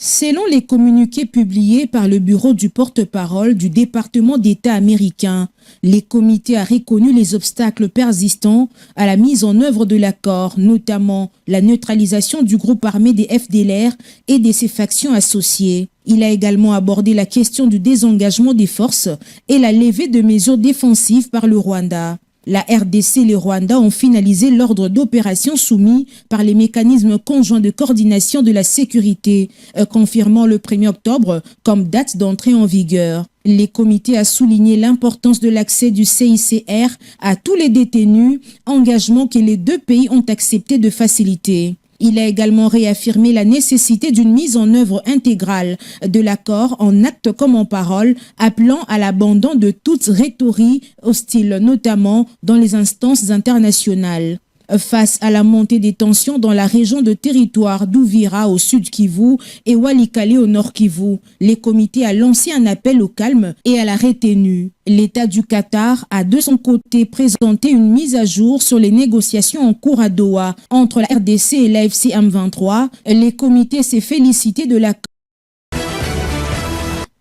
Selon les communiqués publiés par le bureau du porte-parole du département d'État américain, les comités ont reconnu les obstacles persistants à la mise en œuvre de l'accord, notamment la neutralisation du groupe armé des FDLR et de ses factions associées. Il a également abordé la question du désengagement des forces et la levée de mesures défensives par le Rwanda. La RDC et le Rwanda ont finalisé l'ordre d'opération soumis par les mécanismes conjoints de coordination de la sécurité, confirmant le 1er octobre comme date d'entrée en vigueur. Les comités ont souligné l'importance de l'accès du CICR à tous les détenus, engagement que les deux pays ont accepté de faciliter. Il a également réaffirmé la nécessité d'une mise en œuvre intégrale de l'accord en actes comme en parole, appelant à l'abandon de toute rhétorique hostile, notamment dans les instances internationales. Face à la montée des tensions dans la région de territoire d'Uvira au sud Kivu et Walikale au nord Kivu, les comités ont lancé un appel au calme et à la retenue. L'État du Qatar a de son côté présenté une mise à jour sur les négociations en cours à Doha entre la RDC et l'AFC M23. Les comités s'est félicité de l'accord.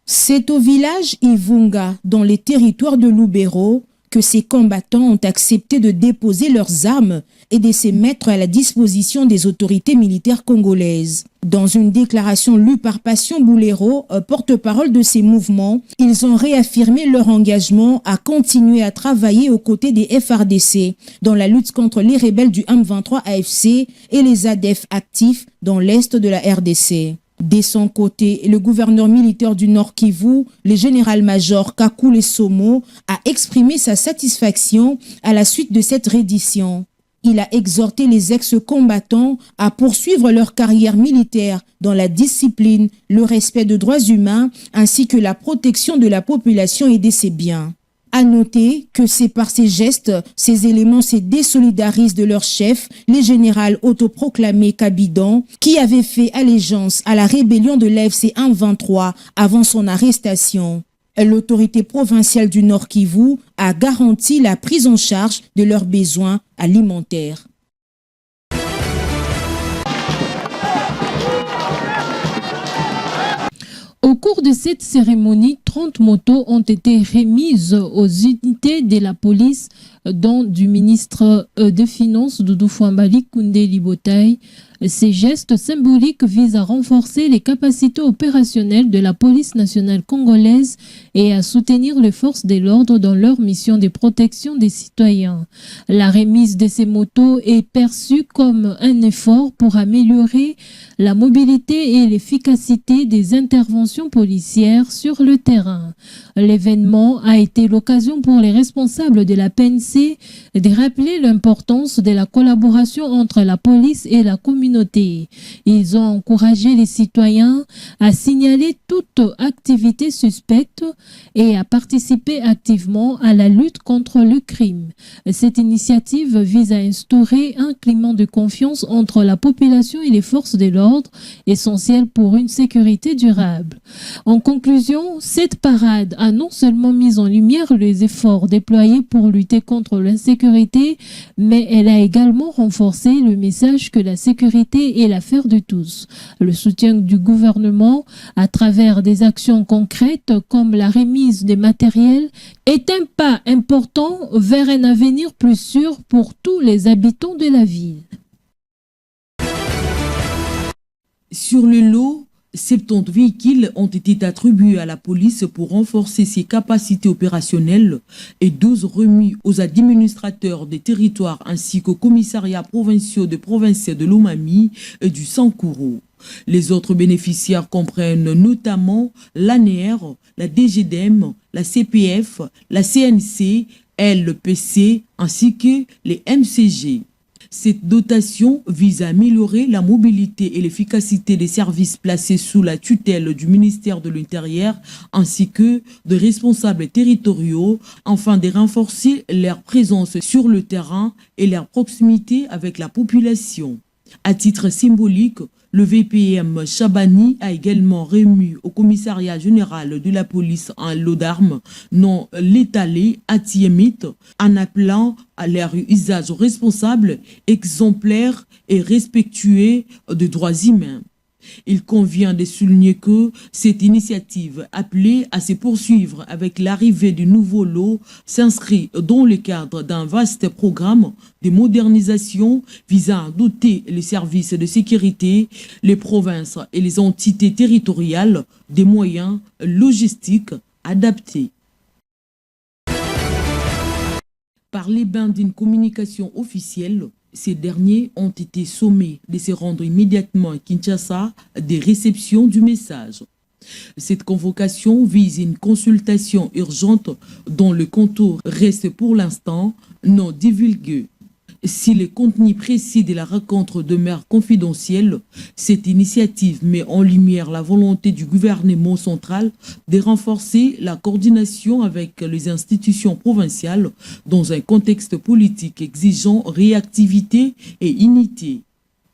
C'est au village Ivunga, dans les territoires de Lubero, que ces combattants ont accepté de déposer leurs armes et de se mettre à la disposition des autorités militaires congolaises. Dans une déclaration lue par Passion Boulero, porte-parole de ces mouvements, ils ont réaffirmé leur engagement à continuer à travailler aux côtés des FARDC dans la lutte contre les rebelles du M23 AFC et les ADF actifs dans l'est de la RDC. De son côté, le gouverneur militaire du Nord Kivu, le général-major Kakule Somo, a exprimé sa satisfaction à la suite de cette reddition. Il a exhorté les ex-combattants à poursuivre leur carrière militaire dans la discipline, le respect des droits humains ainsi que la protection de la population et de ses biens. À noter que c'est par ces gestes, ces éléments se désolidarisent de leur chef, le général autoproclamé Kabidan, qui avait fait allégeance à la rébellion de l'AFC M23 avant son arrestation. L'autorité provinciale du Nord Kivu a garanti la prise en charge de leurs besoins alimentaires. Au cours de cette cérémonie, 30 motos ont été remises aux unités de la police, dont du ministre des Finances, Doudou Fouambali Koundé Botaï. Ces gestes symboliques visent à renforcer les capacités opérationnelles de la police nationale congolaise et à soutenir les forces de l'ordre dans leur mission de protection des citoyens. La remise de ces motos est perçue comme un effort pour améliorer la mobilité et l'efficacité des interventions policières sur le terrain. L'événement a été l'occasion pour les responsables de la PNC de rappeler l'importance de la collaboration entre la police et la communauté. Ils ont encouragé les citoyens à signaler toute activité suspecte et à participer activement à la lutte contre le crime. Cette initiative vise à instaurer un climat de confiance entre la population et les forces de l'ordre, essentiel pour une sécurité durable. En conclusion, cette parade a non seulement mis en lumière les efforts déployés pour lutter contre l'insécurité, mais elle a également renforcé le message que la sécurité est l'affaire de tous. Le soutien du gouvernement à travers des actions concrètes comme la remise des matériels est un pas important vers un avenir plus sûr pour tous les habitants de la ville. Sur le lot, 70 véhicules ont été attribués à la police pour renforcer ses capacités opérationnelles et 12 remis aux administrateurs des territoires ainsi qu'aux commissariats provinciaux de province de Lomami et du Sankuru. Les autres bénéficiaires comprennent notamment l'ANER, la DGDM, la CPF, la CNC, LPC ainsi que les MCG. Cette dotation vise à améliorer la mobilité et l'efficacité des services placés sous la tutelle du ministère de l'Intérieur ainsi que de responsables territoriaux afin de renforcer leur présence sur le terrain et leur proximité avec la population. À titre symbolique, le VPM Chabani a également remis au commissariat général de la police un lot d'armes non létalées à Tiémit en appelant à leur usage responsable, exemplaire et respectueux des droits humains. Il convient de souligner que cette initiative appelée à se poursuivre avec l'arrivée du nouveau lot s'inscrit dans le cadre d'un vaste programme de modernisation visant à doter les services de sécurité, les provinces et les entités territoriales des moyens logistiques adaptés. Par les bains d'une communication officielle, ces derniers ont été sommés de se rendre immédiatement à Kinshasa des réceptions du message. Cette convocation vise une consultation urgente dont le contour reste pour l'instant non divulgué. Si le contenu précis de la rencontre demeure confidentiel, cette initiative met en lumière la volonté du gouvernement central de renforcer la coordination avec les institutions provinciales dans un contexte politique exigeant réactivité et unité.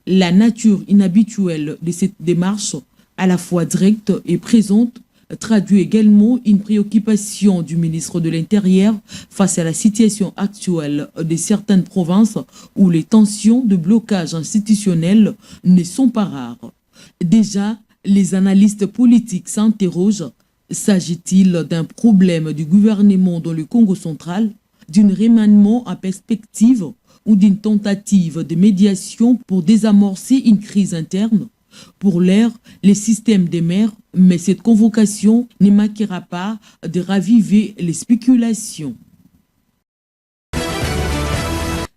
La nature inhabituelle de cette démarche, à la fois directe et présente, traduit également une préoccupation du ministre de l'Intérieur face à la situation actuelle de certaines provinces où les tensions de blocage institutionnel ne sont pas rares. Déjà, les analystes politiques s'interrogent, s'agit-il d'un problème du gouvernement dans le Congo central, d'un remaniement en perspective ou d'une tentative de médiation pour désamorcer une crise interne? Pour l'heure, les systèmes demeurent, mais cette convocation ne manquera pas de raviver les spéculations.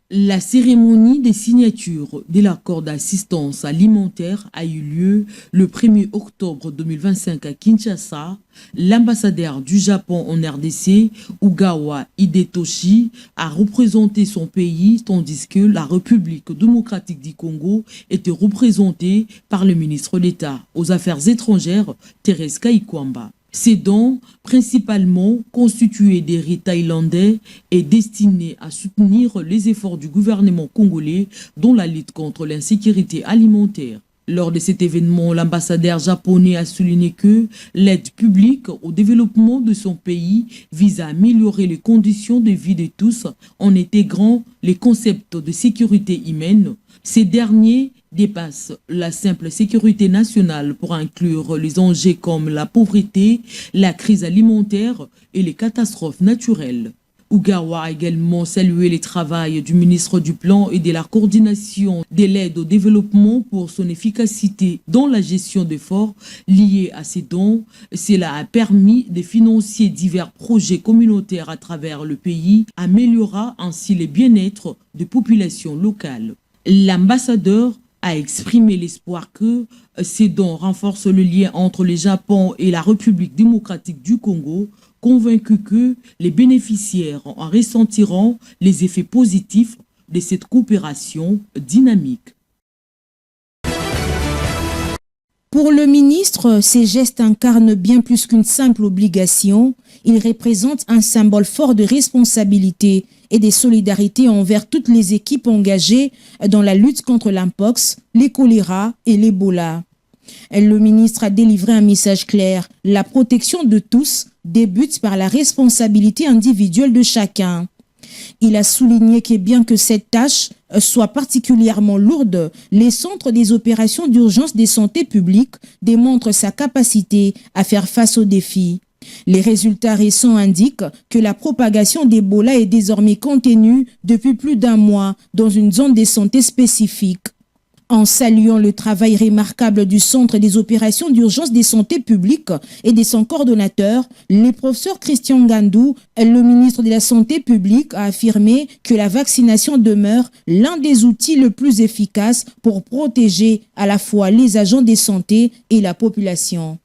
La cérémonie de signature de l'accord d'assistance alimentaire a eu lieu le 1er octobre 2025 à Kinshasa. L'ambassadeur du Japon en RDC, Ogawa Hidetoshi, a représenté son pays tandis que la République démocratique du Congo était représentée par le ministre d'État aux Affaires étrangères, Thérèse Kaikwamba. Ces dons, principalement constitués des riz thaïlandais, est destiné à soutenir les efforts du gouvernement congolais dans la lutte contre l'insécurité alimentaire. Lors de cet événement, l'ambassadeur japonais a souligné que l'aide publique au développement de son pays vise à améliorer les conditions de vie de tous en intégrant les concepts de sécurité humaine. Ces derniers dépassent la simple sécurité nationale pour inclure les enjeux comme la pauvreté, la crise alimentaire et les catastrophes naturelles. Ogawa a également salué le travail du ministre du Plan et de la coordination de l'aide au développement pour son efficacité dans la gestion d'efforts liés à ces dons. Cela a permis de financer divers projets communautaires à travers le pays, améliorant ainsi le bien-être des populations locales. L'ambassadeur a exprimé l'espoir que ces dons renforcent le lien entre le Japon et la République démocratique du Congo, convaincu que les bénéficiaires en ressentiront les effets positifs de cette coopération dynamique. Pour le ministre, ces gestes incarnent bien plus qu'une simple obligation. Ils représentent un symbole fort de responsabilité et de solidarité envers toutes les équipes engagées dans la lutte contre l'Mpox, les choléra et l'Ebola. Le ministre a délivré un message clair. La protection de tous débute par la responsabilité individuelle de chacun. Il a souligné que bien que cette tâche soit particulièrement lourde, les centres des opérations d'urgence de santé publique démontrent sa capacité à faire face aux défis. Les résultats récents indiquent que la propagation d'Ebola est désormais contenue depuis plus d'un mois dans une zone de santé spécifique. En saluant le travail remarquable du Centre des opérations d'urgence de santé publique et de son coordonnateur, le professeur Christian Ngandou, le ministre de la Santé publique, a affirmé que la vaccination demeure l'un des outils les plus efficaces pour protéger à la fois les agents de santé et la population.